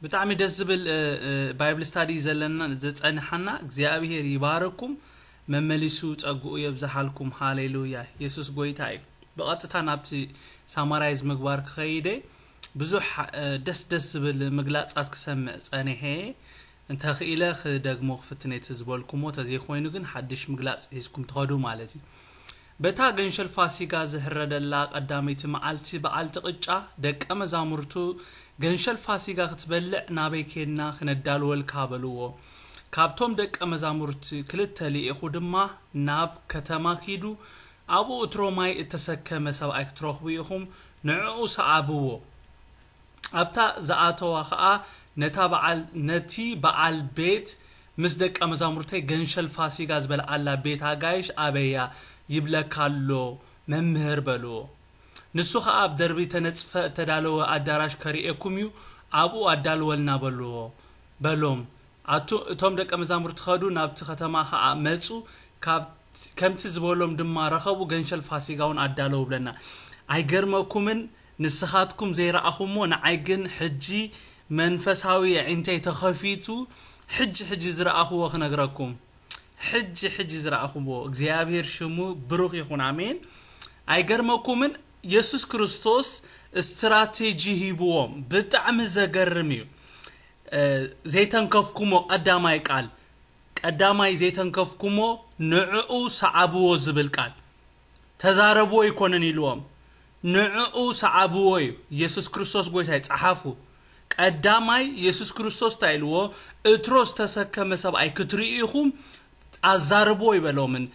بتعمي دزبل بايبل ستادي زلنا زصنحنا እግዚአብሔር ይባረኩም መመሊሱ ጸጉኡ ይብዛሐልኩም ሃሌሉያ ኢየሱስ ጎይታይ በቀጥታ ናብቲ ሳማራይዝ ምግባር ከይደ ብዙ ደስ ዝብል ምግላጻት ክሰምዕ ጸኒሄ እንተ ኺኢለህ ደግሞ ፍትነት ዝበልኩሞ ተዘይ ኮይኑ ግን ሐድሽ ምግላጽ ሂስኩም ተኸዱ ማለት በታ ገንሸል ፋሲጋ ዝህረደላ ቀዳሚት መዓልቲ በዓልቲ ቅጫ ደቀ መዛሙርቱ ገንሸል ፋሲጋ ክትበልዕ ናበይኬና ክነዳል ወልካ በልዎ ካብቶም ደቀ መዛሙርት ክልተ ሊኢኹ ድማ ናብ ከተማ ኪዱ አቡ እትሮማይ እተሰከመ ሰብኣይ ክትረኽቡ ኢኹም ንዕኡ ሰዓብዎ ኣብታ ዘኣተዋ ኸኣ ነቲ በዓል ቤት ምስ ደቀ መዛሙርተይ ገንሸል ፋሲጋ ዝበልዓላ ቤት አጋይሽ አበያ ይብለካሎ መምህር በልዎ ንሱ ኸኣብ ደርቢ ተነጽፈ ተዳለወ አዳራሽ ከሪኤኩምዩ አቡ አዳልወልና በልዎ በሎም አቱ እቶም ደቀ መዛሙርት ኸዱ ናብቲ ከተማ ኸኣ መጹ ከምቲ ዝበሎም ድማ ረኸቡ ገንሸል ፋሲጋውን አዳለው ብለና አይገርመኩምን ንስኻትኩም ዘይራአኹሞ ንዓይግን ሕጂ መንፈሳዊ ዕንተይ ተኸፊቱ ሕጂ ዝራአኹዎ ክነግረኩም ሕጂ ዝራአኹዎ እግዚአብሔር ሽሙ ብሩኽ ይኹን አሜን አይገርመኩምን ኢየሱስ ክርስቶስ ስትራቴጂ ሂብዎም በጣም ዘገርም እዩ ዘይተንከፍኩሞ ቀዳማይ ዘይተንከፍኩሞ ንዕኡ ሰዓብዎ ዝብል ቃል ተዛረብዎ ይኮነን ኢልዎም ንዕኡ ሰዓብዎ ኢየሱስ ክርስቶስ ጎይታይ ጻሓፉ ቀዳማይ ኢየሱስ ክርስቶስ ታይልዎ እትሮስ ተሰከመ ሰብኣይ ክትርኢኹም አዛርቦ ይበሎምን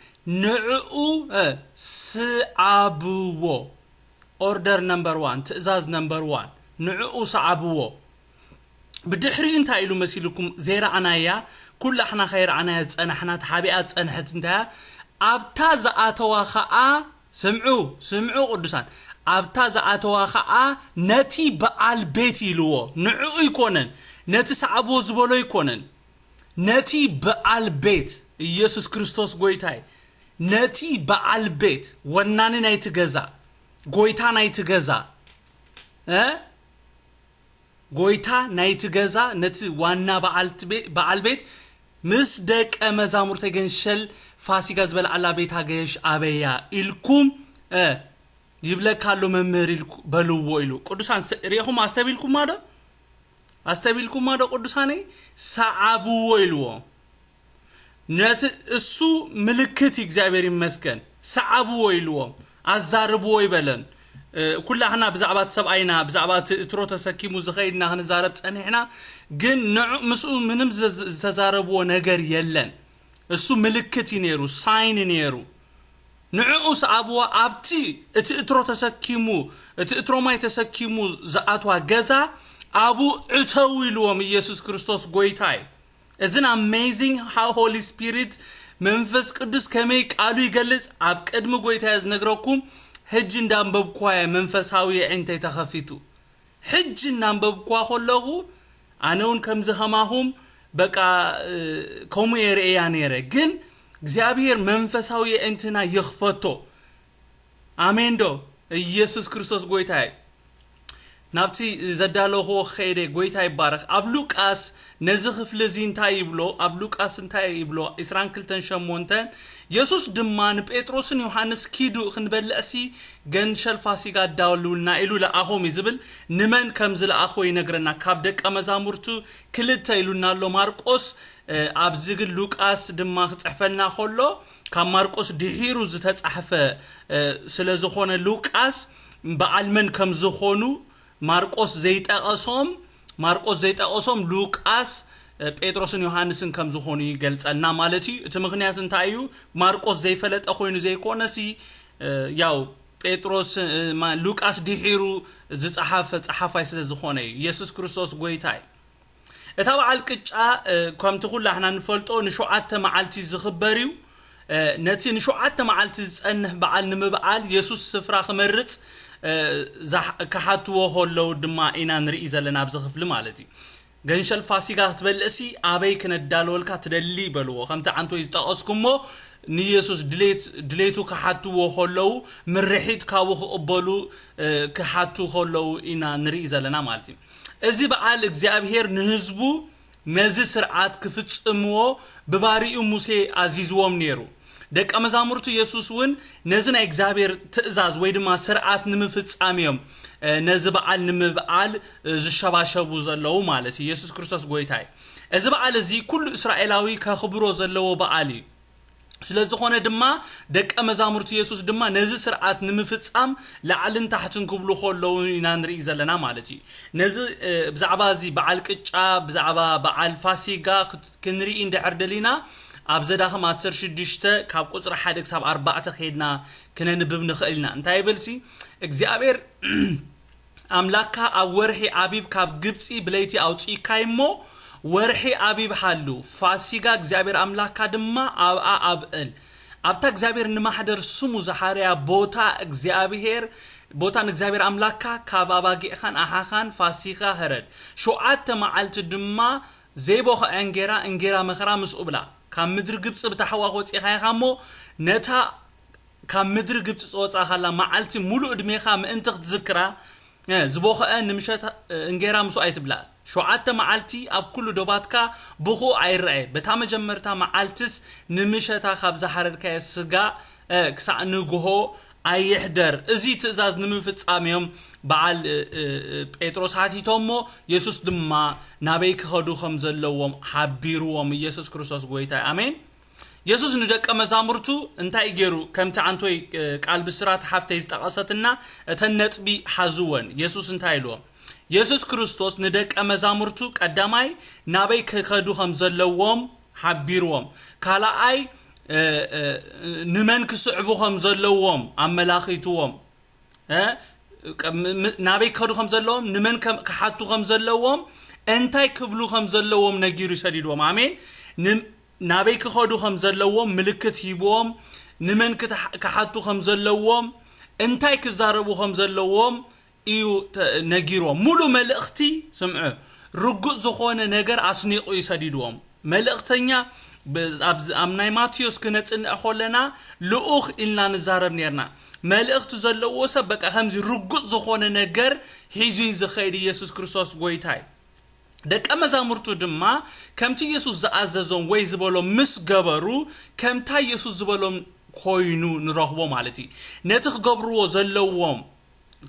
ንዕኡ ሰዓብዎ order number 1 ትእዛዝ number 1 ንዕኡ ሰዓብዎ بدحري انت ايلو مسيلكم زير عنايا كل احنا خير عنايا تصنحنا تحابيات تصنحت انت ابتا زاتواخا سمعوا قدسان ابتا زاتواخا نتي بقال بيت يلو نعو يكونن نتي صعبو زبلو يكونن نتي بقال بيت ኢየሱስ ክርስቶስ ጎይታይ ነቲ በዓል ቤት ወናኒ ናይ ትገዛ ጎይታ ናይ ትገዛ ጎይታ ናይ ትገዛ ነቲ ዋና በዓል ቤት ምስ ደቀ መዛሙርተ ገንሸል ፋሲጋ ዝበልዓላ ቤት አገሽ አበያ ኢልኩም ይብለካሎ መምህር ኢልኩ በልዎ ኢሉ ቅዱሳን ሪኹም አስተቢልኩም ማዶ ቅዱሳኔ ሰዓብዎ ኢልዎ ነት እሱ ምልክት እግዚአብሔር ይመስገን ሰዓብዎ ኢልዎ አዛርብዎ ይበለን ኩላህና ብዛዕባት ሰብአይና ብዛዕባት እትሮ ተሰኪሙ ዝኸይድና ክንዛረብ ጸኒሕና ግን ምስኡ ምንም ዝተዛረብዎ ነገር የለን እሱ ምልክት ይነሩ ሳይን ይነሩ ንዕኡ ሰዓብዎ ኣብቲ እቲ እትሮ ተሰኪሙ እቲ እትሮማይ ተሰኪሙ ዘኣትዋ ገዛ አቡ እተው ኢልዎም ኢየሱስ ክርስቶስ ጎይታይ Isn't amazing how Holy Spirit መንፈስ ቅዱስ ከመይ ቃሉ ይገልጽ ኣብ ቀድም ጎይታ ያዝነግረኩም ሕጂ እንዳንበብኳ መንፈሳዊ ዕንተይ ተኸፊቱ ሕጂ እንዳንበብኳ ሆለኹ አነውን ከምዝ ኸማሁም በቃ ኮሙ የርኤያ ነረ ግን እግዚአብሔር መንፈሳዊ ዕንትና ይኽፈቶ አሜን ዶ ኢየሱስ ክርስቶስ ጎይታይ ናብቲ ዘዳለሆ ኸይደ ጎይታ ይባረክ ኣብ ሉቃስ ነዚ ክፍል ዚንታይ ይብሎ ኣብ ሉቃስ እንታይ ይብሎ 22:8 ኢየሱስ ድማ ንጴጥሮስን ዮሐንስ ኪዱ ክንበልዕሲ ገንሸል ፋሲጋ ዳውሉልና ኢሉ ለአኹም ይዝብል ንመን ከም ዝለአኹ ይነግረና ካብ ደቀ መዛሙርቱ ክልተ ኢሉናሎ ማርቆስ ኣብ ዝግል ሉቃስ ድማ ክጽሕፈልና ኸሎ ካብ ማርቆስ ድሒሩ ዝተጻሕፈ ስለዝኾነ ሉቃስ በዓልመን ከም ዝኾኑ ማርቆስ ዘይጠቀሶም ሉቃስ ጴጥሮስን ዮሐንስን ከም ዝኾኑ ይገልጸልና ማለት እዩ እቲ ምክንያት እንታይ እዩ ማርቆስ ዘይፈለጠ ኮይኑ ዘይኮነሲ ያው ጴጥሮስ ሉቃስ ድሒሩ ዝጻሓፋይ ስለዝኾነ ኢየሱስ ክርስቶስ ጎይታይ እታ በዓል ቅጫ ከምቲ ኩላህና ንፈልጦ ንሸውዓተ መዓልቲ ዝኽበር እዩ ነቲ ንሸውዓተ መዓልቲ ዝጸንሕ በዓል ንምብዓል ኢየሱስ ስፍራ ክመርጽ كحاتو هولو دما إنا نرئي زلنا بزخفل مالتي ገንሸል ፋሲጋ ትበልሲ አበይ ከነዳልወልካ ትደሊ በልዎ ከምታ አንቶ ይጣቀስኩሞ ንኢየሱስ ድሌቱ ከሐቱ ወሆለው ምርሒት ካው ኸበሉ ከሐቱ ሆለው ኢና ንርኢ ዘለና ማለት ازي بعال እግዚአብሔር ንህዝቡ ነዚ ስርዓት ክፍጽምዎ በባሪኡ ሙሴ አዚዝዎም ነሩ ደቀ መዛሙርቱ ኢየሱስ ወን ነዚ ናይ እግዚአብሔር ትእዛዝ ወይ ድማ ስርዓት ንምፍጻሚዮም ነዚ በዓል ንምብዓል ዝሸባሸቡ ዘለው ማለት ኢየሱስ ክርስቶስ ጎይታይ እዚ በዓል እዚ ኩሉ እስራኤላዊ ከኽብሮ ዘለው በዓል ስለዝኾነ ድማ ደቀ መዛሙርቱ ኢየሱስ ድማ ነዚ ስርዓት ንምፍጻም ለዓልን ታሕትን ክብሉ ኾለው ኢና ንርኢ ዘለና ማለት እዩ ነዚ ብዛዕባ እዚ በዓል ቅጫ ብዛዕባ በዓል ፋሲጋ ክንርኢ እንድሕር ደሊና ኣብ ዘዳኸም 16 ካብ ቁጽሪ 1 ክሳብ 4 ኸይድና ክነንብብ ንኽእልና እንታይ ይብልሲ እግዚአብሔር አምላካ ኣብ ወርሒ አቢብ ካብ ግብጺ ብለይቲ አውጪካይሞ ወርሒ አቢብ ሓሉ ፋሲጋ እግዚአብሔር አምላካ ድማ ኣብኣ ኣብእል ኣብታ እግዚአብሔር ንማሕደር ስሙ ዘሐርያ ቦታ እግዚአብሔር ቦታን እግዚአብሔር አምላካ ካብ ኣባጊዕኻን ኣሓኻን ፋሲጋ ህረድ ሸውዓተ መዓልቲ ድማ ዘይቦኸ እንጌራ መኸራ ምስኡ ብላ ካብ ምድሪ ግብጽ ብታሕዋኽ ወፂኻ ኢኻሞ ነታ ካብ ምድሪ ግብጽ ጽወጻኻላ መዓልቲ ሙሉእ ዕድሜኻ ምእንቲ ክትዝክራ ዝቦኸ ንምሸት እንጌራ ምስኡ ኣይትብላ ሸውዓተ መዓልቲ ኣብ ኩሉ ዶባትካ ብኹ ኣይርአ በታ መጀመርታ መዓልትስ ንምሸታ ካብ ዝሓረድካ ስጋ ክሳዕ ንግሆ ኣይሕደር እዚ ትእዛዝ ንምፍጻሚዮም በዓል ጴጥሮስ ሓቲቶሞ ኢየሱስ ድማ ናበይ ክኸዱ ከም ዘለዎም ሓቢሩዎም ኢየሱስ ክርስቶስ ጎይታ አሜን ኢየሱስ ንደቀ መዛሙርቱ እንታይ ገይሩ ከምቲ አንቶይ ቃል ብስራት ሓፍተይ ዝጠቀሰትና ተነጥቢ ሓዙወን ኢየሱስ እንታይ ኢሉዎም ኢየሱስ ክርስቶስ ንደቀ መዛሙርቱ ቀዳማይ ናበይ ክኸዱ ከም ዘለዎም ሓቢሩዎም ካልኣይ ንመን ክስዕቡ ከም ዘለዎም ኣመላኺትዎም ናበይ ክኸዱ ከም ዘለዎም ንመን ክሓቱ ከም ዘለዎም እንታይ ክብሉ ከም ዘለዎም ነጊሩ ይሰዲድዎም አሜን ናበይ ክኸዱ ከም ዘለዎም ምልክት ሂብዎም ንመን ክሓቱ ከም ዘለዎም እንታይ ክዛረቡ ከም ዘለዎም እዩ ነጊሮም ሙሉ መልእኽቲ ስምዑ ርጉእ ዝኾነ ነገር አስኒቁ ይሰዲድዎም መልእኽተኛ አምናይ ማቴዎስ ክነጽንዕ ኾለና ልኡኽ ኢልና ንዛረብ ነርና መልእኽቲ ዘለዎ ሰብ በቃ ከምዚ ርጉእ ዝኾነ ነገር ሒዙ ዝኸይድ ኢየሱስ ክርስቶስ ጎይታይ ደቀ መዛሙርቱ ድማ ከምቲ ኢየሱስ ዝኣዘዞም ወይ ዝበሎም ምስ ገበሩ ከምታ ኢየሱስ ዝበሎም ኮይኑ ንረኽቦ ማለት እዩ ነቲ ክገብርዎ ዘለዎም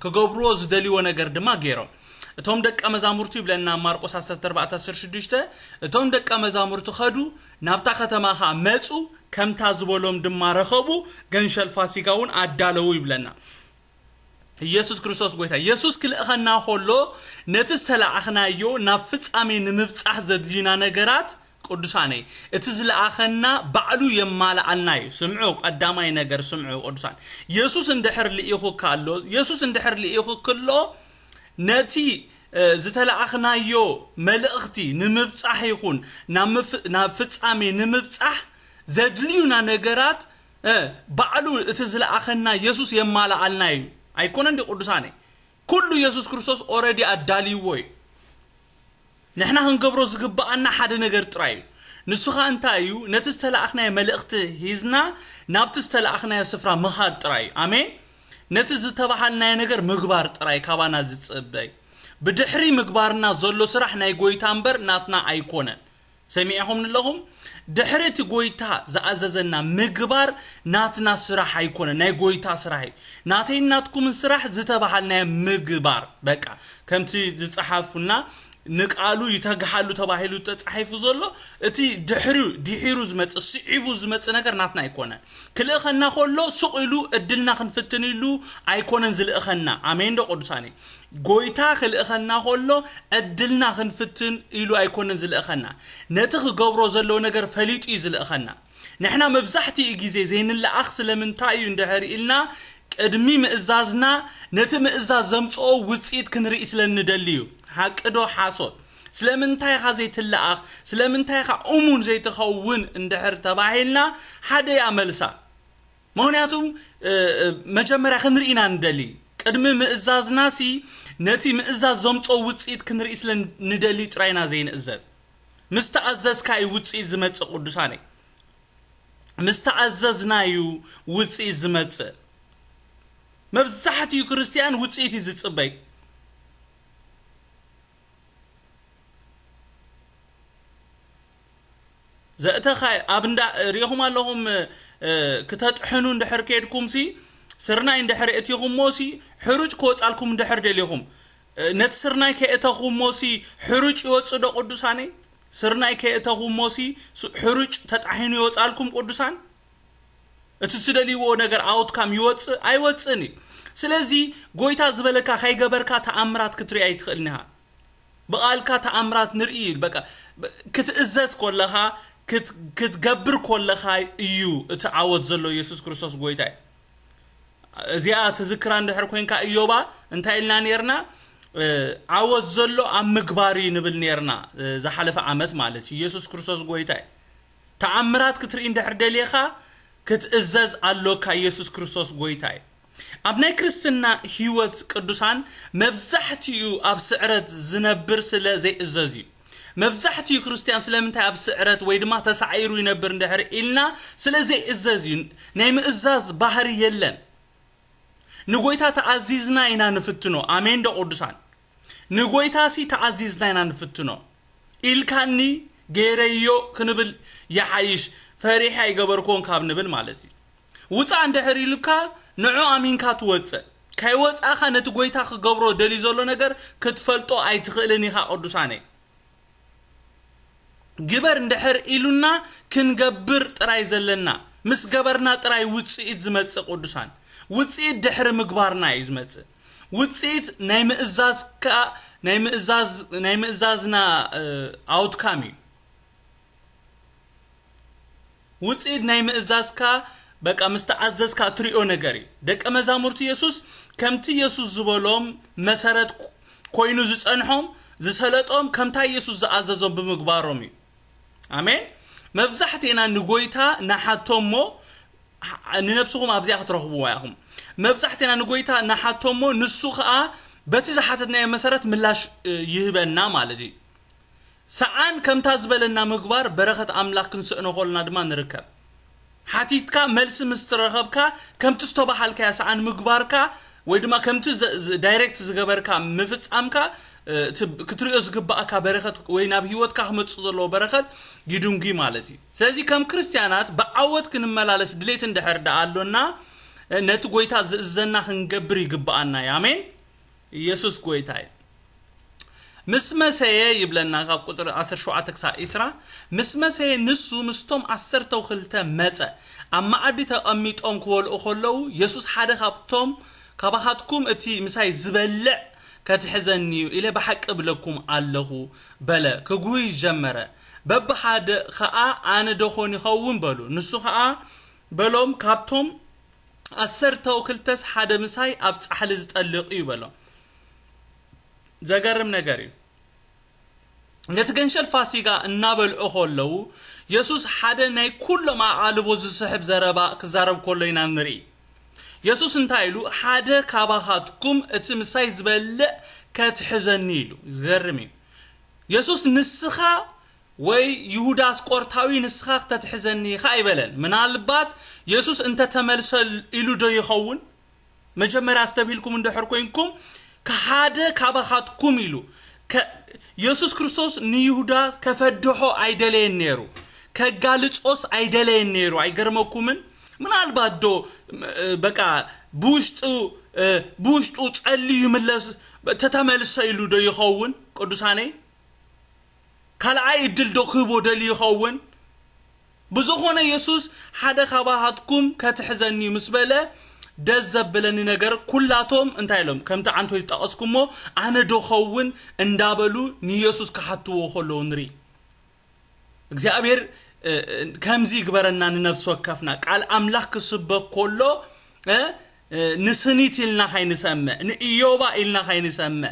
ክገብርዎ ዝደልይዎ ነገር ድማ ገይሮም እቶም ደቀ መዛሙርቱ ይብለና ማርቆስ 14:16 እቶም ደቀ መዛሙርቱ ኸዱ ናብታ ከተማኻ መጹ ከምታ ዝበሎም ድማ ረኸቡ ገንሸል ፋሲጋውን ኣዳለው ይብለና ኢየሱስ ክርስቶስ ጎይታ ኢየሱስ ክልእኸና ኾሎ ነቲ ዝተላኣኽናዮ ናብ ፍጻሜ ንምብጻሕ ዘድልዩና ነገራት ቅዱሳን እቲ ዝለኣኸና ባዕሉ የማልኣልና እዩ ስምዑ ቀዳማይ ነገር ስምዑ ቅዱሳን ኢየሱስ እንድሕር ልኢኹ ካሎ ኢየሱስ እንድሕር ልኢኹ ክሎ ነቲ ዝተላኣኽናዮ መልእኽቲ ንምብጻሕ ይኹን ናብ ፍጻሜ ንምብጻሕ ዘድልዩና ነገራት ባዕሉ እቲ ዝለኣኸና ኢየሱስ የማልኣልና እዩ ኣይኮነን ዲ ቅዱሳን ኩሉ ኢየሱስ ክርስቶስ ኦሬዲ ኣዳልይዎ እዩ ንሕና ክንገብሮ ዝግባአና ሓደ ነገር ጥራይ ንሱኻ እንታይ እዩ ነቲ ዝተላኣኽናዮ መልእኽቲ ሂዝና ናብቲ ዝተላኣኽናዮ ስፍራ ምኻድ ጥራይ አሜን ነቲ ዝተባሃልናዮ ነገር ምግባር ጥራይ ካባና ዝጽበይ ብድሕሪ ምግባርና ዘሎ ስራሕ ናይ ጎይታ እምበር ናትና ኣይኮነን ሰሚዕኹም ንለኹም ድሕሪት ጎይታ ዝኣዘዘና ምግባር ናትና ስራሕ ኣይኮነን ናይ ጎይታ ስራሕ ናተይ ናትኩም ስራሕ ዝተባሃልናዮ ምግባር በቃ ከምቲ ዝጽሓፉና ንቃሉ ይተግሓሉ ተባሂሉ ተጻሒፉ ዘሎ እቲ ድሕሩ ዝመጽእ ስዒቡ ዝመጽእ ነገር ናትና ኣይኮነን ክልእኸና ኾሎ ሱቂሉ እድልና ክንፍትንሉ ኣይኮነን ዝልእኸና አሜን ዶ ቅዱሳን ጎይታ ክልእኸና ኾሎ እድልና ክንፍትን ኢሉ ኣይኮነን ዝልእኸና ነቲ ክገብሮ ዘሎ ነገር ፈሊጡ እዩ ዝልእኸና ንሕና መብዛሕቲ ግዜ ዘይንለኣኽ ስለምንታይ እዩ እንድሕር ኢልና ቅድሚ ምእዛዝና ነቲ ምእዛዝ ዘምጽኦ ውጽኢት ክንርኢ ስለንደልዩ ሓቅዶ ሓሶት ስለምንታይ ኻ ዘይትለኣኽ ስለምንታይ ኻ እሙን ዘይትኸውን እንድሕር ተባሂልና ሓደ ያመልሳ ምክንያቱም መጀመርያ ክንርኢና እንደሊ ቅድሚ ምእዛዝናሲ ነቲ ምእዛዝ ዘምጽኦ ውጽኢት ክንርኢ ስለንደሊ ጥራይና ዘይንእዘዝ ምስተኣዘዝካይ ውጽኢት ዝመጽእ ቅዱሳን ምስተኣዘዝናዩ ውጽኢት ዝመጽእ መብዛሕትኡ ክርስቲያን ውጽኢት ይዝጽበይ زأتخاي أبندا ريهم اللهم كتطحنوا اندحر كيدكم سي سرنا اندحر اتيهم موسي حروج كوت علكم اندحر دليهم نت سرنا كيتهم موسي حروج يوصد قدساني سرنا كيتهم موسي حروج تطحنوا يوص علكم قدسان اتسدليو ነገር አውትካም ይወጽ አይወጽኒ ስለዚህ ጎይታ ዝበለካ ካይገበርካ ተአምራት ክትሪ አይትخلنها በቃልካ ተአምራት ንርኢ በቃ ክትእዘዝ ኮለኻ ክትገብር ኮለኻ እዩ እትዓወት ዘሎ ኢየሱስ ክርስቶስ ጎይታ እዚኣ ተዝክራ እንደሕር ኮይንካ ኢዮባ እንታይልና ነርና ዓወት ዘሎ ኣብ ምግባሪ ንብል ነርና ዝሓለፈ ዓመት ማለት ኢየሱስ ክርስቶስ ጎይታ ተአምራት ክትሪ እንደሕር ደሊኻ ክትእዘዝ አሎካ ኢየሱስ ክርስቶስ ጎይታይ ኣብናይ ክርስትና ህይወት ቅዱሳን መብዛሕትኡ ኣብ ስዕረት ዝነብር ስለ ዘይእዘዝ እዩ መብዛሕትኡ ክርስቲያን ስለምንታይ ኣብ ስዕረት ወይ ድማ ተሳዒሩ ይነብር እንደሕር ኢልና ስለ ዘይእዘዝ እዩ ናይ ምእዛዝ ባህሪ የለን ንጎይታ ተዓዚዝና ኢና ንፍትኖ አሜን ደ ቅዱሳን ንጎይታ ሲ ተዓዚዝና ኢና ንፍትኖ ኢልካኒ ገይረዮ ክንብል ያሓይሽ فريحة يجبركون كاب نبل مالتي وطع اندحر يلكا نعو امينكا توص كاي وصا خا نتغويتا خغبرو دلي زولو نجر كتفلطو اي تخلني خا قدوساني جبر اندحر إلونا كنجبر تراي زلنا مس جبرنا تراي وصيت زمص قدوسان وصيت دحر مغبارنا يزمص وصيت نايم ازازنا اوتكامي وصيد نايم ازازكا بقى مستعززكا تريو نغري دق مزامورت يسوس كمتي يسوس زبولوم مسارت كوينو زصنحوم زسلطوم كمتا يسوس زعززوم بمغبارومي امين مبزحتينا نغويتا نحاتومو ننفسكم ابزيا ترخبوا وايهم مبزحتينا نغويتا نحاتومو نسوخا بتي زحاتنا مسارت ملاش يهبنا مالجي سعان كم تازبلنا مغبار برخت املاك نسئنو خولنا دما نركب حاتيتكا ملس مسترخبكا كم تستوبحالكا يا سعان مغباركا ويدما كم دايركت زغبركا مفصامكا كتريو زغباكا برخت وينا بهيوتكا خمص زلو برخت يدونغي مالتي سلازي كم كريستيانات باعوت كنملالس دليت اندحر دالونا نت غويتا زنا خنغبر يغبانا يا امين يسوس غويتاي مسمسه يبلنا غاب قطر 10 شوعه تكسا اسرا مسمسه نسو مستوم 10 توخلته مصه اما ادي تقميطوم كول اخلو يسوس حدا خابتوم كباحتكم اتي مساي زبلع كتحزني الى بحق بلكم الله بلا كغوي جمره ببحد خا انا دخوني خون بلو نسو خا بلوم كابتوم 10 توخلتس حدا مساي اب صحل زطلق يبلو زغرم نغري نتغنشل فاسيغا انابلعو خلو يسوس حدا ناي كل ما عالبو زسحب زربا كزارب كلينا نري يسوس انتايلو حدا كاباخاتكم اتمساي زبلع كتحزنيلو زغرمي يسوس نسخا وي يهوداس قرطاوي نسخا تتحزني خايبلن منالبات يسوس انت تملسل إلو دو يخون مجمر استبيلكم اندحر كوينكم كحاده كاباخاتكم يلو يسوس كريستوس نيهودا كفدحو ايدلين نيرو كغالصوس ايدلين نيرو ايغرمكومن منالبات دو بقى بوشطو صلي يملس تتملس يلو دو يخون قدوساني كالعي دل دو خبو دل يخون بزخونه يسوس حدا كاباخاتكم كتحزني مسبله دزب بلني نجر كلاتهم انتايلهم كم تعنتو يتقاسكمو انا دخون اندابلو نيسوس كحتو خلو نري እግዚአብሔር ከምዚ ግበረና ንነፍስ ወከፍና ቃል አምላክ ክስበክ ኮሎ ንስኒት ኢልና ኻይንሰመ ንኢዮባ ኢልና ኻይንሰመ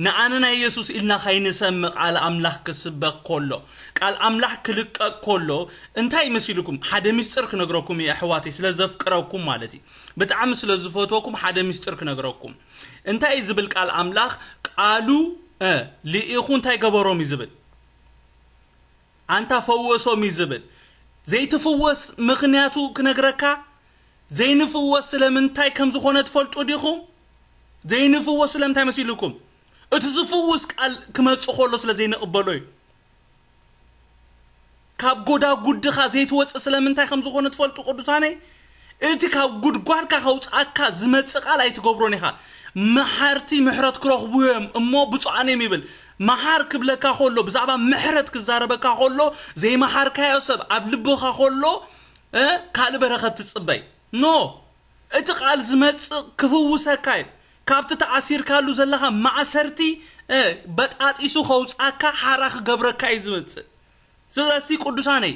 ንአነና ኢየሱስ ኢልና ኻይንሰመ ቃል አምላክ ክስበክ ኮሎ ቃል አምላክ ክልቀቅ ኮሎ እንታይ መስይልኩም ሓደ ምስጥር ክነግረኩም ያህዋቴ ስለዘፍቅረኩም ማለቲ በጣም ስለዝፈቶኩም ሓደ ምስጥር ክነግረኩም እንታይ ዝብል ቃል አምላክ ቃሉ لإخون تاي قبروم يزبل أنت فوّسوم يزبل زي تفوّس مغنياتو كنغركا زي نفوّس سلمن تاي كم زخونة تفولت وديخوم زي نفوّس سلم تاي مسيلكم اتزفوّس قال كما تسخولو سلا زي نقبلوي ካብ ጎዳ ጉድኻ ዘይትወጽእ ስለምንታይ ከም ዝኾነ ትፈልጡ ቅዱሳነይ እቲ ካብ ጉድጓድካ ከውጻእካ ዝመጽእ ቃል ኣይትገብሮን ኢኻ መሓርቲ ምሕረት ክረኽቡ እዮም እሞ ብፁዓን እዮም ይብል መሓር ክብለካ ኾሎ ብዛዕባ ምሕረት ክዛረበካ ኾሎ ዘይመሓርካዮ ሰብ ኣብ ልብኻ ኾሎ ካልእ በረኸት ትጽበይ ኖ እቲ ቃል ዝመጽእ ክፍውሰካ እዩ ካብቲ ተኣሲርካሉ ዘለኻ ማዕሰርቲ በጣጢሱ ከውጻእካ ሓራ ክገብረካ እዩ ዝመጽእ ስለዚ ቅዱሳነይ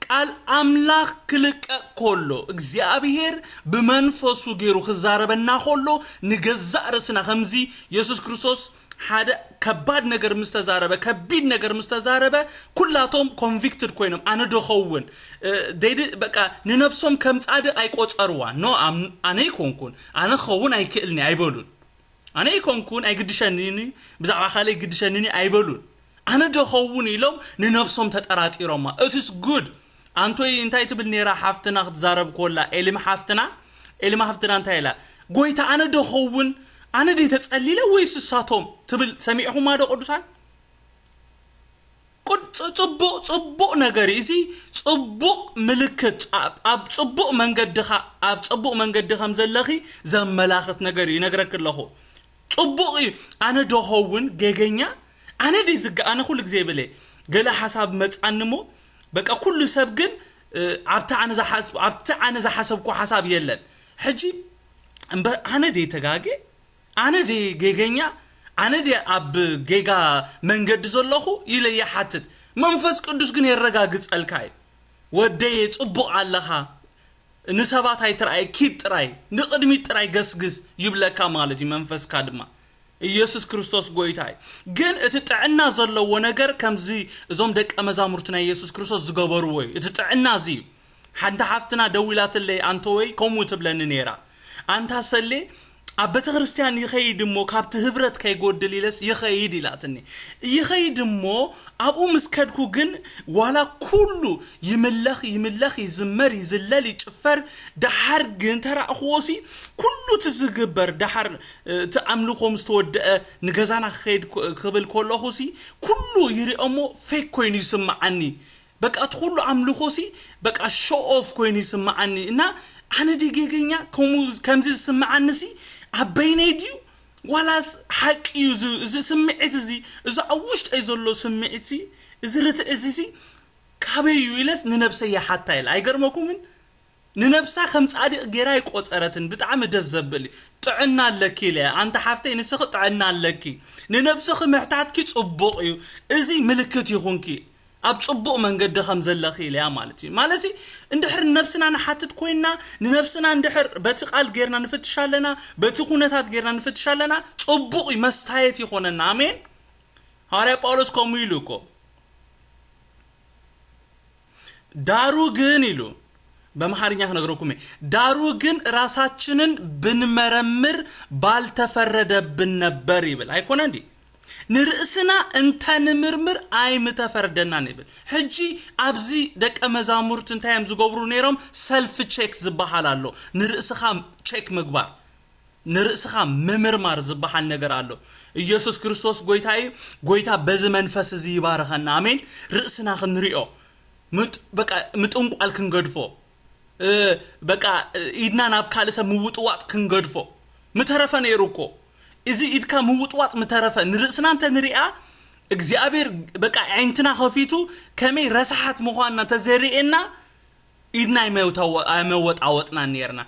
ቃል አምላክ ክልቀቅ ኮሎ እግዚአብሔር በመንፈሱ ገይሩ ክዛረበና ኮሎ ንገዛእ ርስና ከምዚ ኢየሱስ ክርስቶስ ሓደ ከባድ ነገር ምስተዛረበ ከቢድ ነገር ምስተዛረበ ኩላቶም ኮንቪክትድ ኮይኖም አነ ደኸውን ደይድ በቃ ንነፍሶም ከም ጻድቅ አይቆጸርዋ ኖ አነ ይኮንኩን አነ ኸውን አይክልኒ አይበሉን አነ ይኮንኩን አይግድሸኒኒ ብዛዕባ ካለ ይግድሸኒኒ አይበሉን አነ ደኸውን ኢሎም ንነፍሶም ተጠራጢሮማ it is good አንቶይ እንታይ ትብል ነራ ሓፍትና ክትዛረብ ኮላ ኤልም ሓፍትና እንታይ ኢላ ጎይታ አነ ደኸውን አነ ደይ ተጸሊለ ወይስ ሳቶም ትብል ሰሚዕኹም አደ ቅዱሳን ጽቡቅ ነገር እዚ ጽቡቅ ምልክት ኣብ ጽቡቅ መንገድኻ ዘለኺ ዘመላኽት ነገር ይነግረክለኹ ጽቡቅ አነ ደኸውን ገገኛ አነ ደይ ዝጋ አነ ሁሉ ግዜ ብለ ገለ ሐሳብ መጻንሞ በቃ ኩሉ ሰብ ግን ኣብታ አነ ዘሐሰብኩ ሐሳብ የለን ሕጂ አነ ደይ ተጋጌ አነ ደይ ገገኛ አነ ደይ ኣብ ገጋ መንገድ ዘለኹ ይለየ ሓትት መንፈስ ቅዱስ ግን ይረጋግጸልካይ ወደይ ጽቡቅ ኣለኻ ንሰባት አይትራይ ኪጥራይ ንቅድሚ ጥራይ ገስግስ ይብለካ ማለት መንፈስካ ድማ ኢየሱስ ክርስቶስ ጎይታይ ግን እቲ ጥዕና ዘለዎ ነገር ከምዚ እዞም ደቀ መዛሙርትና ኢየሱስ ክርስቶስ ዝገበሩ ወይ እቲ ጥዕና እዚ ሓንታ ሓፍትና ደውላትለይ አንተ ወይ ኮሙ ትብለኒ ነራ አንታ ሰለ ኣብ ቤተ ክርስቲያን ይኸይድሞ ካብቲ ህብረት ከይጎድል ይለስ ይኸይድ ኢላትኒ ይኸይድሞ ኣብኡ ምስከድኩ ግን ዋላ ኩሉ ይምለኽ ይዝመር ይዝለል ይጭፈር ዳሓር ግን ተራእኽዎሲ ኩሉ ትዝግበር ዳሓር ተኣምልኮም ዝተወደአ ንገዛና ኸይድ ክብል ኮለኹሲ ኩሉ ይሪኦሞ ፌክ ኮይኑ ይስማዓኒ በቃ ትኩሉ ኣምልኮሲ በቃ ሾው ኦፍ ኮይኑ ይስማዓኒ እና ኣነ ደገኛ ከምዚ ዝስማዓንሲ አበይነዲዩ ወላስ ሐቂዩ ዝስምዒት እዚ እዚ አውሽጥ አይዘሎ ስምዒት እዚ ርትእሲ ካበዩ ይለስ ንነብሰ ያሓታ ይል አይገርመኩምን ንነብሳ ከም ጻድቅ ጌራ ይቆጸረትን በጣም ደዘብል ጥዕና ለኪለ አንተ ሓፍተይ ንስኽ ጥዕና ለኪ ንነብስኽ መሕታትኪ ጽቡቅ እዩ እዚ ምልክት ይኹንኪ ኣብ ጽቡቅ መንገድ ከም ዘለኺ ኢልያ ማለት እንድሕር ነፍስና ንሓትት ኮይና ንነፍስና እንድሕር በቲ ቃል ጌርና ንፍትሻለና በቲ ኩነታት ጌርና ንፍትሻለና ጽቡቅ መስታየት ይኾነና አሜን ሐዋርያ ጳውሎስ ኮሙ ይሉኮ ዳሩ ግን ይሉ በመሐርኛ ከነገርኩም ዳሩ ግን ራሳችንን ብንመረምር ባልተፈረደብን ነበር ይብል አይኮነ እንዴ ንርእስና እንተ ንምርምር አይ ምተፈርደና ነብል ሕጂ ኣብዚ ደቀ መዛሙርት እንታይም ዝገብሩ ነይሮም ሰልፍ ቼክ ዝባሃል ኣሎ ንርእስኻ ቼክ ምግባር ንርእስኻ መምርማር ዝባሃል ነገር ኣሎ ኢየሱስ ክርስቶስ ጎይታ በዚ መንፈስ እዚ ይባረኸና አሜን ርእስና ክንሪኦ በቃ ምጥንቋል ክንገድፎ በቃ ኢድና ናብ ካልሰ ምውጥዋጥ ክንገድፎ ምተረፈ ነይሩኮ እዚ ኢድካ ምውጥዋጥ ምተረፈ ንርእስና እንተ ንሪኣ እግዚአብሔር በቃ ዓይንትና ኸፊቱ ከመይ ረሳሓት ምዃንና ተዘሪኤና ኢድና ይመወጣወጥና ነርና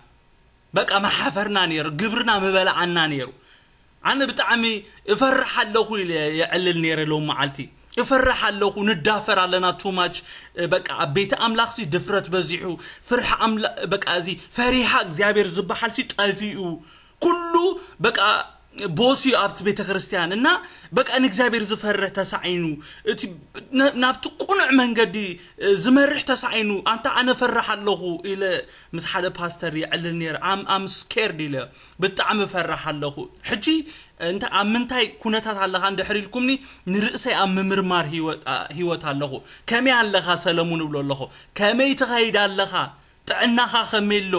በቃ መሓፈርና ነር ግብርና መበላዓና ነሩ አነ ብጣዕሚ እፈርሕ ኣለኹ ይዕልል ነረ ለው መዓልቲ እፈርሕ ኣለኹ ንዳፈር ኣለና ቱ ማች በቃ ቤተ አምላኽሲ ድፍረት በዚሑ ፍርሕ አምላኽ በቃ እዚ ፈሪሃ እግዚአብሔር ዝባሃልሲ ጠፊኡ ኩሉ በቃ ቦሲ ኣብት ቤተ ክርስቲያን እና በቃ ንእግዚአብሔር ዝፈርህ ተሳዒኑ እቲ ናብቲ ቁኑዕ መንገዲ ዝመርሕ ተሳዒኑ አንተ አነ ፈርሕ ኣለኹ ኢለ ምስ ሓደ ፓስተር ይዕልል ነር አም ስኬርድ ኢለ ብጣዕሚ ፈርሕ ኣለኹ ሕጂ እንተ አምንታይ ኩነታት ኣለኻ እንድሕሪልኩምኒ ንርእሰይ ኣብ ምምርማር ህይወት ኣለኹ ከመይ ኣለኻ ሰለሙን ብሎ ኣለኹ ከመይ ትኸይድ ኣለኻ ጥዕናኻ ከመይሎ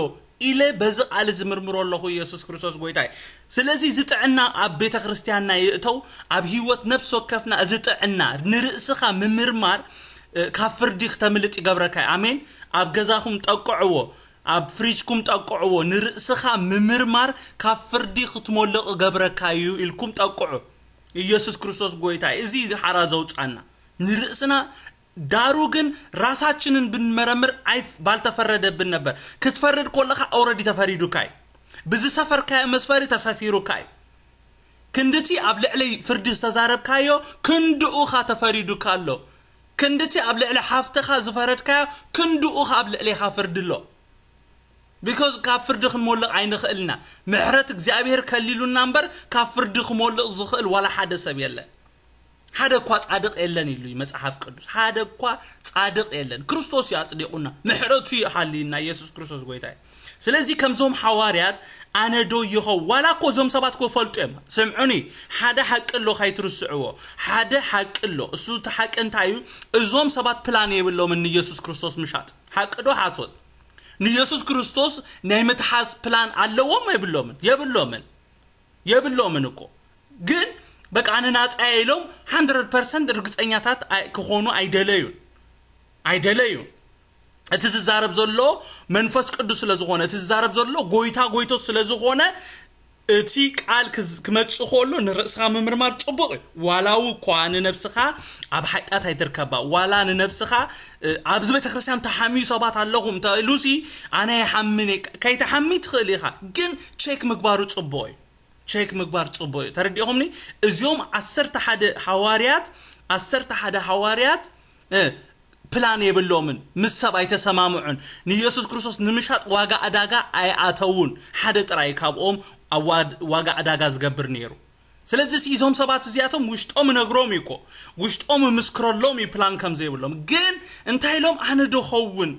ኢለ በዚ ቃል ዝምርምሮ ኣለኹ ኢየሱስ ክርስቶስ ጎይታይ ስለዚ ዝጥዕና ኣብ ቤተ ክርስቲያንና ይእተው ኣብ ህይወት ነፍስ ወከፍና ዝጥዕና ንርእስኻ ምምርማር ካብ ፍርዲ ክተምልጥ ይገብረካ ኣሜን ኣብ ገዛኹም ጠቅዕዎ ኣብ ፍሪጅኩም ጠቅዕዎ ንርእስኻ ምምርማር ካብ ፍርዲ ክትሞልቕ ገብረካ እዩ ኢልኩም ጠቅዑ ኢየሱስ ክርስቶስ ጎይታ እዚ ሓራ ዘውፃና ንርእስና ዳሩ ግን ራሳችንን ብንመረምር አይፍ ባልተፈረደብን ነበር ክትፈርድ ኮለኻ ኦሬዲ ተፈሪዱካይ ብዚ ሰፈርካይ መስፈሪ ተሰፊሩካይ ክንድቲ ኣብ ልዕሊ ፍርዲ ዝተዛረብካዮ ክንድኡኻ ተፈሪዱካ ኣሎ ክንድቲ ኣብ ልዕሊ ሓፍትኻ ዝፈረድካዮ ክንድኡኻ ኣብ ልዕሊኻ ፍርድሎ because ካብ ፍርዲ ክንሞልቕ ኣይንኽእልና ምሕረት እግዚአብሔር ከሊሉና እምበር ካብ ፍርዲ ክሞልቕ ዝኽእል ወላ ሓደ ሰብ የለን ሓደ እኳ ጻድቕ የለን ኢሉ መጽሐፍ ቅዱስ ሓደ እኳ ጻድቕ የለን ክርስቶስ ያጽድቁና ምሕረቱ ይሓሊና ኢየሱስ ክርስቶስ ጎይታ ስለዚህ ከምዞም ሐዋርያት ኣነዶ ይኸው ዋላ ኮ ዞም ሰባት ኮ ፈልጡም ስምዑኒ ሓደ ሓቅሎ ካይትርስዕዎ ሓደ ሓቅሎ እሱ ተሓቅ እንታዩ እዞም ሰባት ፕላን የብሎም ኢየሱስ ክርስቶስ ምሻጥ ሓቅዶ ሓሶት ኢየሱስ ክርስቶስ ናይ መትሓስ ፕላን ኣለዎም የብሎምን እኮ ግን በቃ አነናጻ ኢሎም 100% እርግጠኛታት ክኾኑ አይደለዩን እቲ ዝዛረብ ዘሎ መንፈስ ቅዱስ ስለዝኾነ እቲ ዝዛረብ ዘሎ ጎይታ ስለዝኾነ እቲ ቃል ክመጽእ ኾሎ ንርእስኻ ምምርማር ጽቡቕ ዋላው ኳን ነፍስኻ ኣብ ሓጣት ኣይትርከባ ዋላ ንነፍስኻ ኣብ ቤተ ክርስቲያን ተሓሚዩ ሰባት ኣለኹም ተሉሲ ኣነ ይሓምነ ከይተሓሚ ትኽእል ኢኻ ግን ቼክ ምግባሩ ጽቡቕ ተረዲኹምኒ እዚኦም 11 ሐዋርያት ፕላን የብሎምን ምሰብ አይተሰማሙዑን ንኢየሱስ ክርስቶስ ንምሻጥ ዋጋ አዳጋ አይአተውን ሓደ ጥራይ ካብኦም ዋጋ አዳጋ ዝገብር ነይሩ ስለዚህ እዞም ሰባት እዚያቶም ውሽጦም ነግሮም ይኮ ውሽጦም ምስክረሎም ፕላን ከም ዘይብሎም ግን እንታይሎም ኣነ ዶኸውን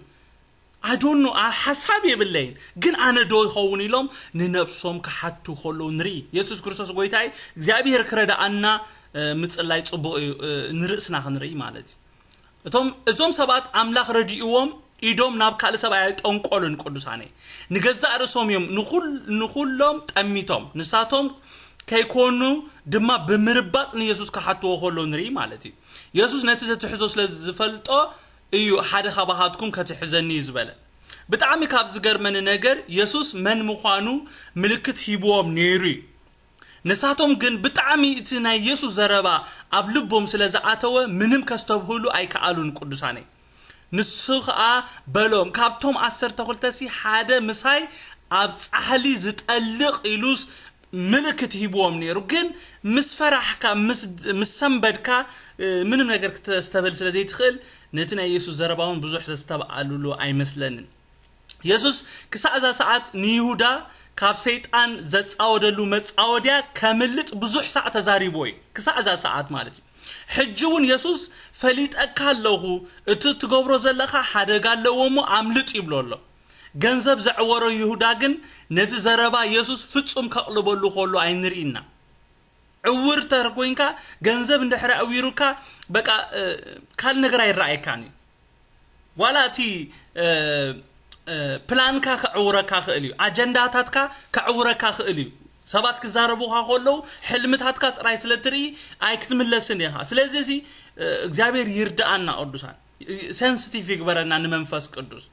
I don't know حساب يبلين جن أنا دوي خون يلوم ننبسهم كحتو خلو نري يسوع كريستوس قويتاي زابير كردا أنا متسلاي صبوا نرسنا خنري مالتي توم سبات أملاك رجيوم إدوم ناب كله سبات أنقولن قدوساني نجزء رسوم يوم نخلهم تأميتهم نساتهم كيكونوا دما بمرباط نيسوع كحتو خلو نري مالتي يسوع نتيجة تحزوس لزفلتو ايو حدا خباهاتكم كتحزني زبله بتعمي كاب زغرمن ነገር ኢየሱስ መን ምዃኑ ምልክት ሂቦም ነይሩ ነሳቶም ግን በጣም እቲ ናይ ኢየሱስ ዘረባ ኣብ ልቦም ስለዛኣተወ ምንም ከስተብሁሉ ኣይከኣሉን ቅዱሳኔ ንስኻ በሎም ካብቶም 12 ሓደ ምሳይ ኣብ ጻህሊ ዝጠልቕ ኢሉስ ምልክት ሂቦም ነይሩ ግን ምስፈራሕካ ምስሰንበድካ ምንም ነገር ከተስተበል ስለዚህ ትኽእል ነትና ኢየሱስ ዘረባውን ብዙሕ ዘስተባአሉሉ አይመስለንን ኢየሱስ ክሳዛ ሰዓት ንይሁዳ ካብ ሰይጣን ዘጻወደሉ መጻወዲያ ከምልጥ ብዙሕ ሰዓት ተዛሪቦይ ክሳዛ ሰዓት ማለት ሕጅውን ኢየሱስ ፈሊጠካለሁ እቲ ትገብሮ ዘለኻ ሓደጋ ኣለዎሞ አምልጥ ይብሎሎ ገንዘብ ዘዕወሮ ይሁዳ ግን ነቲ ዘረባ ኢየሱስ ፍጹም ከቅልበሉ ኾሉ አይንሪና عور تركوينكا جنزب ندحر أويروكا بقى كل نجرا يرأيكاني ولا تي بلانكا كعوركا خاليو أجنداتاتكا كعوركا خاليو سبات كزاربوها خلو حلمتاتكا رئيس لتري أيكتمل لسنيها سلازي إخبار يردأنا أردوسان sensitive يكبرنا نمنفس قدوس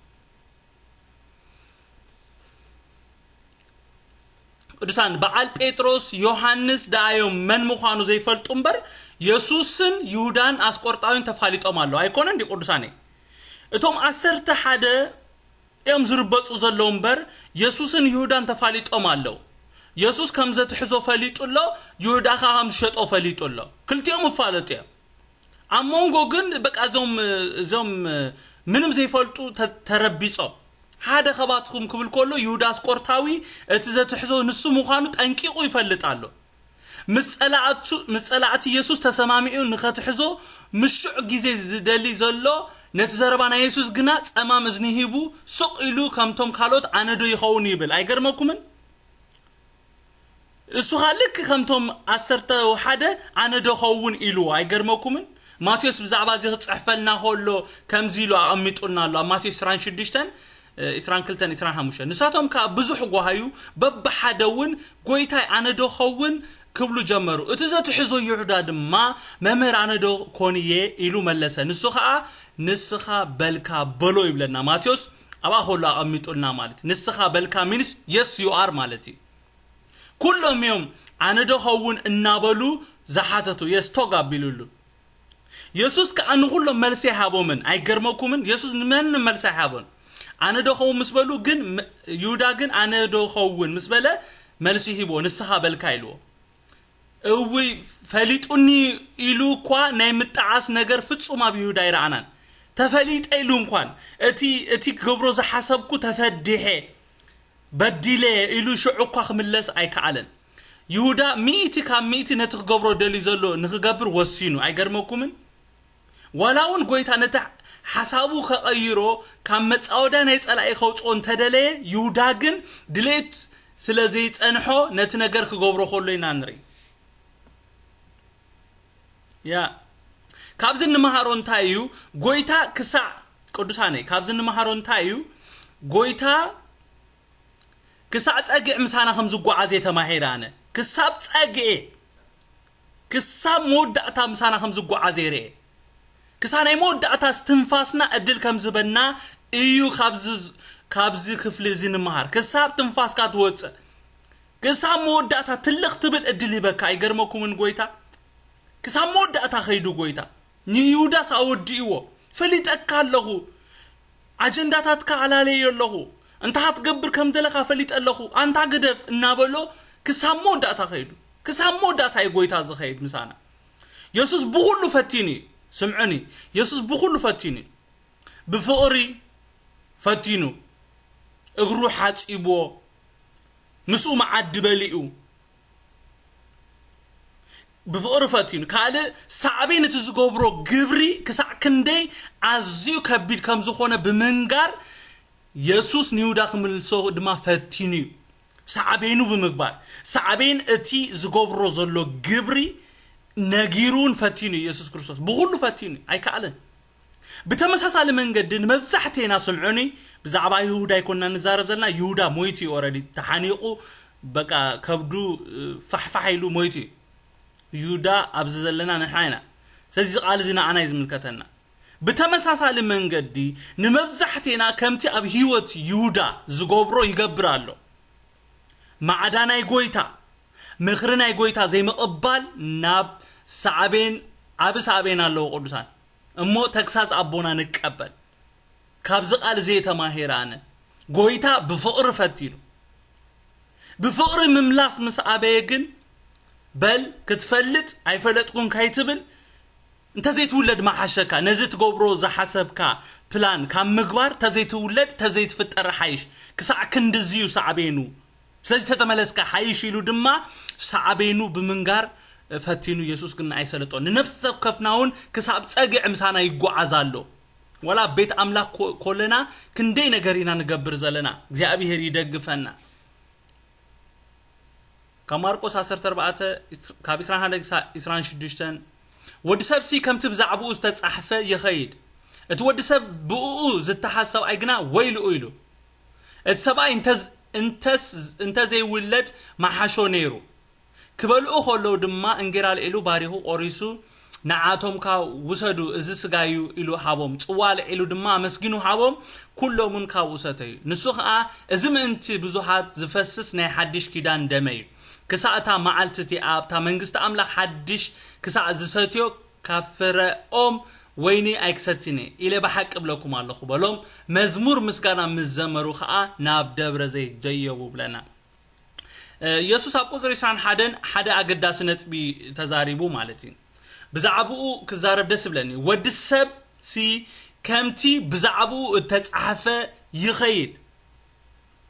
ودسان بعال بيتروس يوحنس دايوم من مخانو زي فلتنبر يسوسن يهودان اسقرطاوين تفاليط امالو ايكونن دي قدساني اتوم 10 حدا يوم زربصو زلومبر يسوسن يهودان تفاليط امالو يسوس كمزه تحزو فاليطلو يهودا خام شطو فاليطلو كلتيوم فالطيا امونغو گن بقى زوم منم زي فلطو تربيصو هذا خباتكم قبل كله يهوداس قرطاوي اتزه تحزو نسو مخانو طنقيقو يفلطالو مسألة يسوس تسماميو نختحزو مشع غيزي زدلي زلو نتزربانا يسوس غنا صمام زنيهبو سوق إلو كمتم كالوت اندو يخون يبل ايغرمكمن اسو خالك كمتم 11 اندو خون إلو ايغرمكمن ماتيوس بزعبا زي تصحفلنا هولو كمزيلو اميطنا الله ماتيوس 16 إسران كلتن إسران هموشة نساتهم كبزح جوهايو ببحدون قويتاي أنا دو خون كبلو جمرو اتزت حزو يهودا دما ممر انا دو كونيه إلو ملسا نسخا بلكا بلو يبلنا ماتيوس أبا خلا أميتولنا مالتي نسخا بلكا مينس yes you are مالتي كلهم يوم أنا دو خون النابلو زحاتتو يستوغا بيلولو يسوس كأنه كلهم ملسي حابومن أي جرموكومن يسوس من ملسي حابون أنا دو خون مسبلو جن يودا جن أنا دو خون مسبله ملسي هيبو نسخا بلكا يلو اوي فليطني إلو كوا نايمت عاس نجر فتسو ما بيهودا يرعنان تفليت أيلو مكان اتي قبرو زحسبكو تفديه بديله إلو شعوكو خملس أي كعلن يهودا ميتي كام ميتي نتخ قبرو دلي زلو نخ قبر وسينو أي قرموكومن ولاون قويتا نتح حسابو خغيرو كام متصاودا نيتسأل أي خوصون تدلي يهودا جن دليت سلازيت أنحو نتنقر خقبرو خلو ينانري يا كابزن مهارون تايو غويتا كسا قدساني كابزن مهارون تايو غويتا كسا صاغي مسانا خمزو غوازي تماهيرانه كسا صاغي كسا مودعتا مسانا خمزو غوازي ري كسا ناي مودعتا استنفاسنا ادل كمزبنا ايو كابز كفل زين مهار كسا تنفاس كاتوص كسا مودعتا تلخ تبل ادل يبكا يغرمكم من غويتا كسا مودعتا خيدو غويتا نيودا ساوديو فليتك الله اجنداتك علالي يلهو انت هتقبر كم دلخا فليت الله انت قدف انابلو كسامو داتا خيدو كسامو داتا يغويتا زخيد مسانا يسوس بخلو فتيني سمعني يسوس بخلو فتيني بفقري فتينو اغرو حاصيبو مسو معد بليو بفقر فاتين كاله سعبين تزغبرو غبري كسع كندي ازيو كبيد كم زخونه بمنغار يسوس نيودا خملسو دما فاتيني سعبينو بمغبار سعبين اتي زغبرو زلو غبري نغيرون فاتيني يسوس كريستوس بغلو فاتيني اي كالن بتمساسال منغد مبزحتينا سمعوني بزعبا يهودا يكوننا نزارب زلنا يهودا مويتي اوريدي تحانيقو بقى كبدو فحفحيلو مويتي يودا أبزلنا نحينا سيزق على زنا أنا يزملكتنا بتمساسال منغدي نمبزحتينا كمتي أب هيوت يودا زغبرو يغبرالو معدانا يغويتا مخرنا يغويتا زي مقبال ناب سعبين أب سعبين الله قدسان أمو تكساس أبونا نقبل كابزق على زي تماهيرانا غويتا بفقر فتيلو بفقر مملاس مسعبيغن بل كتفلت اي فلتكون كايتبل انت زي تولد ما حشكا نزيت غبرو ز حسبكا بلان كام مغبار تزي تولد تزي تفطر حيش كسع كندزيو سعبينو سلازي تتملسكا حيش يلو دما سعبينو بمنغار فتينو يسوس كن اي سلطون نفس كفناون كساب صقع مسانا يغعزالو ولا بيت املاك كلنا كندي نغرينا نغبر زلنا እግዚአብሔር ይደግፈና كماركوس 14 كاب 26 ودسب سي كم تبزعبو استتصحفه يخيد اتودسب بؤو زتحسب ايغنا ويلو ويلو اتسبا انت زي ولد ما حشو نيرو كبلو خلو دما انغيرال الو باريخو قريسو نعاتهم كا وسدو از سغايو الو حابوم صوال الو دما مسغينو حابوم كلهم كا وستي نسخا ازم انت بزوحات زفسس ناي حدش كيدان دمي كساعتا معلتتي ابتا منغست املاك حدش كساع زساتيو كفرኦም ويني ايكستيني الى بحق بلكم الله بلوم مزمور مسكانا مزمرو خا ناب دبر زي جيو بلنا يسوس ابقصر يسان حدا اقداس نطبي تزاريبو مالتي بزعبو كزارب دس بلني ود السب سي كمتي بزعبو تتصحفه يخيد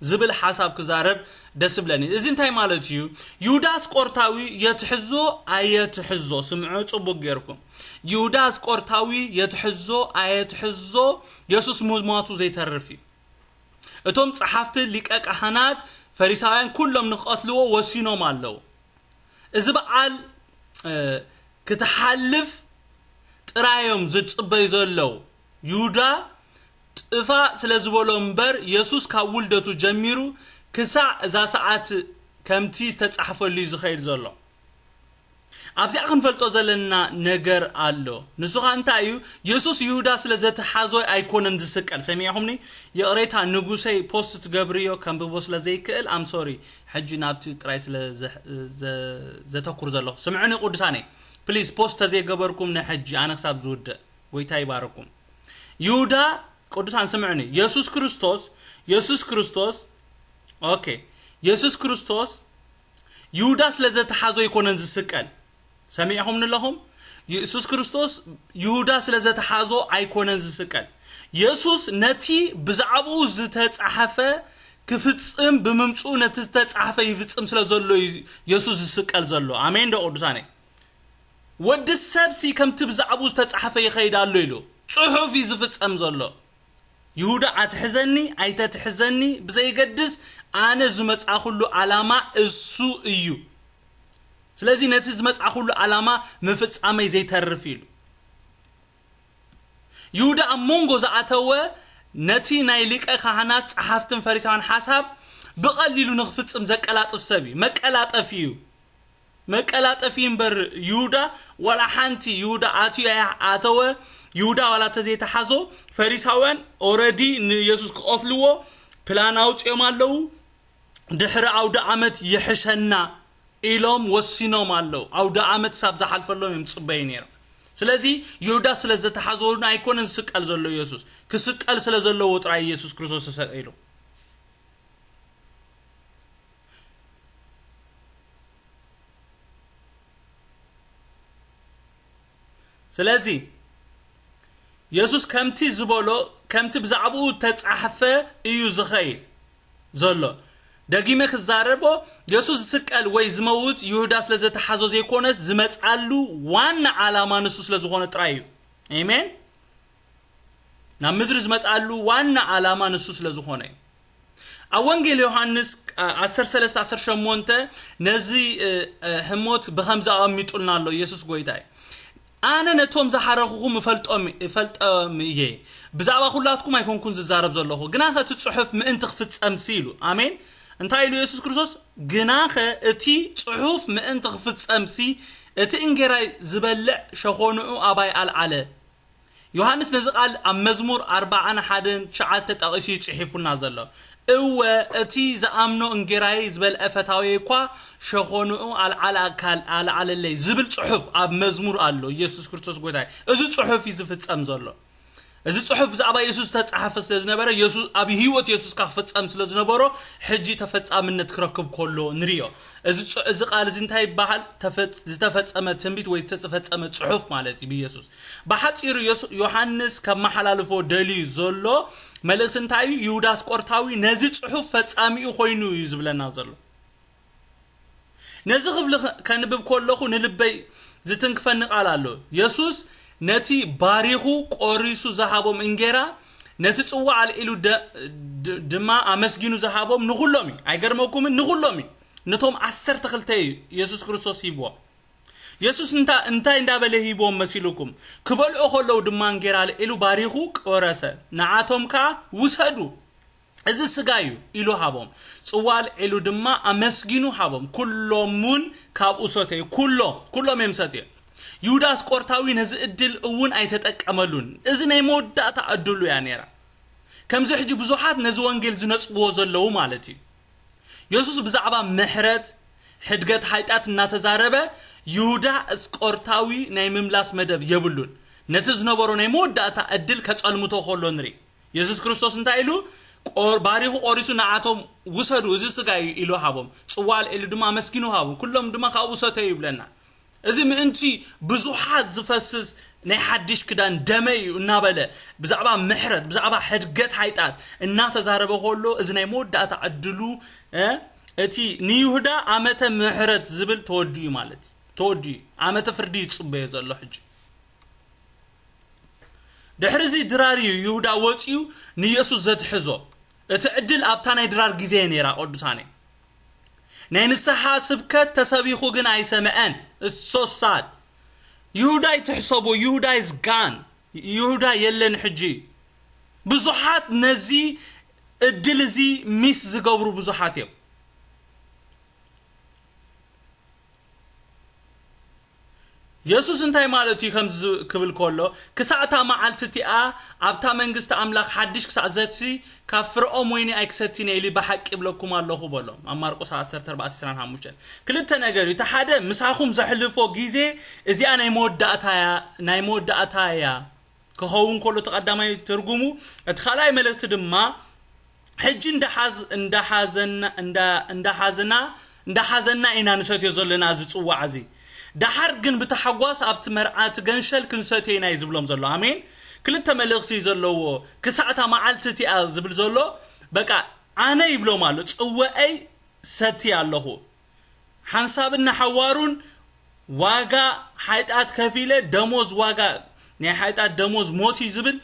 زبل حساب كزارب دس بلني اذن تاي مالتيو يوداس قرطاوي يتحزو ايتحزو سمعوا صبوق غيركم يوداس قرطاوي يتحزو ايتحزو يسوس موتو زي ترفي اتوم صحافت ليقق حنات فريساويان كلهم نقتلوا وسينو مالو اذ بقال كتحلف طرايوم زصبي زلو يودا طفا سلازبولومبر يسوس كاولدتو جميرو كسا اذا ساعات كمتي تتصحفلي زخيل زلو أبزي أخن فلتو زلنا نجر الله نسوها أنت أيو يسوس يهودا سلزت حازوي أيكون ندسكال سميعهمني يقريتها نجوسي بوست جبريو كان ببوس لزيكال I'm sorry حجي نابتي ترايس زتكور زلو سمعوني قدساني please post زي جبركم نحجي أنا حساب زود ويتاي باركم يهودا قدسان سمعني يسوس كريستوس أوكي يسوس كريستوس يهودا سلزت حازوي يكون ندسكال سميعهم لهم يسوع كريستوس يهودا سلازت حازو ايكونن زسكل يسوع نتي بزعبو زتتصحفه كفصم بممصو نتتصحفه يفصم سلازلو يسوع زسكل زلو امين دو قدساني ود السبسي كم تبزعبو زتتصحفه يخيدالو يلو صحف يزفصم زلو يهودا اتحزني ايتتحزني بزي قدس انا زمصا كله علامه اسو እዩ ስለዚህ ነቲ ዝመጽአ ሁሉ ዓላማ መፍጻመ ዘይተርፊሉ ይሁዳ አሞንጎ ዘአተወ ነቲ ናይ ሊቀ ካህናት ጸሐፍትን ፈሪሳውያን ሐሳብ በቀሊሉ ንኽፍጽም ዘቀላጥፍ ሰቢ መቀላጠፊ እምበር ይሁዳ ወላ ሓንቲ ይሁዳ አተወ ይሁዳ ወላ ተዘይተሐዞ ፈሪሳውያን ኦሬዲ ንኢየሱስ ክቆፍልዎ ፕላን አውጽዮም አለው ድሕሪ አውደ ዓመት ይሕሸና ኢሎም ወሲኖም አለው አውደ ዓመት ሳብ ዘሐልፈሎም ይምጽበይ ነር ስለዚህ ይሁዳ ስለዘተሐዞና አይኮንን ስቀል ዘሎ ኢየሱስ ክስቀል ስለዘሎ ወጥራ ኢየሱስ ክርስቶስ ተሰቀይሎ ስለዚህ ኢየሱስ ከምቲ ዝበሎ ከምቲ ብዛዕቡ ተጻሕፈ እዩ ዝኸይል ዘሎ دقيمك الزاربو يسوس سكال وي زموت يهودا سلازتحازو زيكونس زمصالو وانا علاما نسوس لزخونه ترايو امين نا مدر زمصالو وانا علاما نسوس لزخونه اونجيل يوحنس 10:3 شمونته نزي هموت بخمزه اميطولنالو يسوس غويتاي انا نتوم زحرخكم فلطم يي بزعبا كلاتكم ايكونكم ززارب زلخو غنا ختصحف مئن تخفصم سيلو امين انتاي يسوع كريستوس غناخه اتي صحف مئن تخفصم سي اتي انغراي زبلع شخونو اباي العله يوحنس نزقال مزمور 41 9 تقسي صحيفنا زلو او اتي زامنو انغراي زبل افታዊ ኳ شخونو العله لي زبل صحف اب مزمور الله يسوع كريستوس غوتاي እዚ صحف يزفصم زلو እዚ ጽሑፍ ብዛዕባ ኢየሱስ ተጻሐፈ ስለዝነበረ ኢየሱስ ኣብ ህይወት ኢየሱስ ካፈጸም ስለዝነበሮ ሕጂ ተፈጻምነት ክረክብ ኮሎ ንሪዮ እዚ ቃል እዚ እንታይ ይባሃል ዝተፈጸመ ትንቢት ወይ ተፈጸመ ጽሑፍ ማለት እዩ ኢየሱስ በሐፂሩ ዮሐንስ ከመሐላልፎ ደሊ ዘሎ መልእክት እንታይ ይሁዳ አስቆርታዊ ነዚ ጽሑፍ ፈጻሚኡ ኮይኑ እዩ ዝብለና ዘሎ ነዚ ክፍል ከንብብ ኮለኹ ንልበይ ዝትንክፈን ቃል ኣሎ ኢየሱስ نتي باريخو قريسو زهابوم انجيرا نتي صوا على إلو دما امسجينو زهابوم نخلومي ايغرموكم نخلومي نتوم 10 تخلتي يسوع كريستوس يبوا يسوع انت اندابله يبوم مسيلكم كبلو خلو دما انجيرا على إلو باريخو قرسه نعاتهم كا وسدو እዚ ስጋዩ ኢሉ ሃቦም ጽዋል ኢሉ ድማ አመስጊኑ ሃቦም ኩሎሙን ካብ ኡሶቴ ኩሎም የምሰቴ يوداس قرطاوي نز ادل اون ايتጠቀመሉን እዚ ናይ መወዳእታ እድሉ ያ ነራ ከምዚ ሕጂ ብዙሓት ነዚ ወንጌል ዝነጽብዎ ዘለው ማለት እዩ ኢየሱስ ብዛዕባ ምሕረት ሕድገት ሃይጣት እናተዛረበ ይሁዳ እስቆርታዊ ናይ ምምላስ መደብ የብሉን ነቲ ዝነበሮ ናይ መወዳእታ እድል ከጸልሙቶ ኾሎ ንሪ ኢየሱስ ክርስቶስ እንታይ ኢሉ ባሪኹ ቆሪሱ ንዓቶም ውሰዱ እዚ ስጋይ ኢሉ ሃቦም ጽዋል ኢሉ ድማ መስኪኑ ሃቦም ኩሎም ድማ ካብ ውሰተ ይብለና እዚ ምእንቲ ብዙሓት ዝፈስስ ናይ ሓድሽ ክዳን ደመይ እናበለ ብዛዕባ ምሕረት ብዛዕባ ሕድገት ሃይጣት እናተዛረበ ኾሎ እዚ ናይ መወዳእታ ዕድሉ እቲ ንይሁዳ ዓመተ ምሕረት ዝብል ተወድዩ ማለት ተወድዩ ዓመተ ፍርዲ ይጽበየ ዘሎ ሕጂ ድሕሪዚ ድራሪ ይሁዳ ወፂዩ ንኢየሱስ ዘትሕዞ እቲ ዕድል ኣብታ ናይ ድራር ግዜ ነራ ቅዱሳኔ ናይ ንስሓ ስብከት ተሰቢኹ ግን ኣይሰምዐን الصوصات يهودا يتحسبو يهودا is gone يهودا يلن حجي بزحات نزي الدلزي ميس زقبرو بزحات يب يسوس انتاي مالتي خمس كبل كله كساعتا معلتتيا ابتا منغست املاك حدش كسازتسي كفرقوم ويني اكستيني اللي بحق يبلكم الله بولم امارقس 10 4 25 كلتا ነገር يتحاده مساخوم زحلفو غيزه ازي انا يموداتايا كهون كله تقدماي ترغمو اتخلاي ملكت دما حج እንደ حزنا ኢና ንሰት የዘለና ዝጽዋ ዓዚ دحر ግን بتحጓስ ኣብት መርዓት ገንሸል ክንሰቴና ይዝብሎም ዘሎ አሜን ክልተ መልእክቲ ዘለዎ ክሳዕታ ማዓልትቲ ዝብል ዘሎ በቃ አነ ይብሎም አለ ጽወአይ ሰቲ ያለሁ ሐንሳብና ሐዋሩን ዋጋ ኃይጣት ከፊለ ደሞዝ ዋጋ ናይ ኃይጣት ደሞዝ ሞት ይዝብል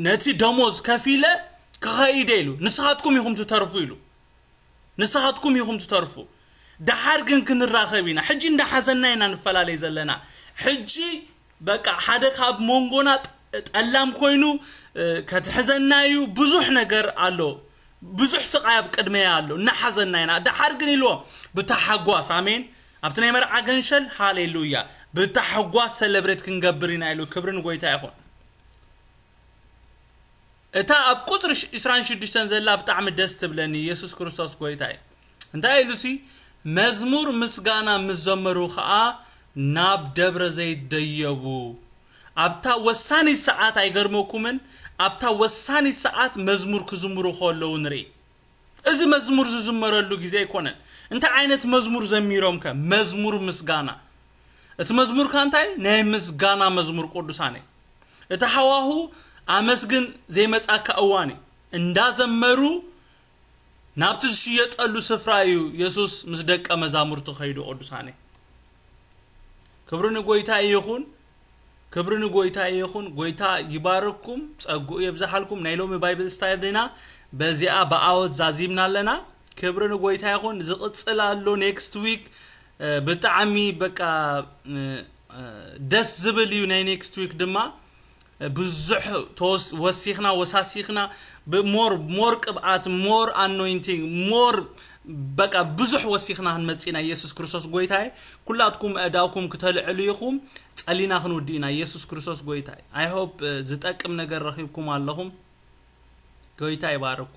ነቲ ደሞዝ ከፊለ ከኸይደሉ ንስኻትኩም ይኹም ትተርፉ ይሉ ንስኻትኩም ይኹም ትተርፉ دحر ግን ክንራኸቢና ሕጂ እንደ حزنا ኢና ንፈላለይ ዘለና ሕጂ በቃ ሓደ ካብ ሞንጎና ጠላም ኮይኑ ከተሕዘናዩ ብዙሕ ነገር አሎ ብዙሕ ስቃይ ኣብ ቅድመያ አሎ እና حزنا ኢና دحر ግን ኢልዎ ብተሐጓስ አሜን ኣብቲ ናይ መርዓ ገንሸል ሃሌሉያ ብተሐጓስ ሰለብሬት ክንገብርና ኢሉ ክብርን ጎይታ ይኹን እታ ኣብ ቁጥር 26 ዘላ ብጣዕሚ ደስ ትብለኒ ኢየሱስ ክርስቶስ ጎይታይ እንታይ ኢሉሲ مزمور مسغانا مزمرو خا ناب دبر زيت ديبو ابتا وساني ساعات ايغرموكمن ابتا وساني ساعات مزمور كزمرو خولو نري اذا مزمور زمرلو غزي يكونن انت عينت مزمور زميروم كا مزمور مسغانا ات مزمور كانتاي ناي مسغانا مزمور قدوساني ات حواهو امسغن زي مصاكا اواني اندا زمرو نابتز شيط قالو سفرايو يسوس مسدق مزامرتو خيدو قدوساني كبرن غويتا يخون غويتا يبارككم صقو يبزحالكم نايلوم بايبل ستايل دينا بزيا بااوت زازيمنا لنا كبرن غويتا يخون زقصلالو نيكست ويك بتعمي بقى دس زبليو ناي نيكست ويك دما بزح توس وسيخنا وساسيخنا مور قبعات مور انوينتينغ مور بقى بزح وسيخنا هنمصينا يسوع كريستوس غويتاي كلاتكم اداكم كتلعليكم صلينا خنودينا يسوع كريستوس غويتاي اي هوب زتقم ነገር ረኺብኩም አለሁም غويتاي ባረኩ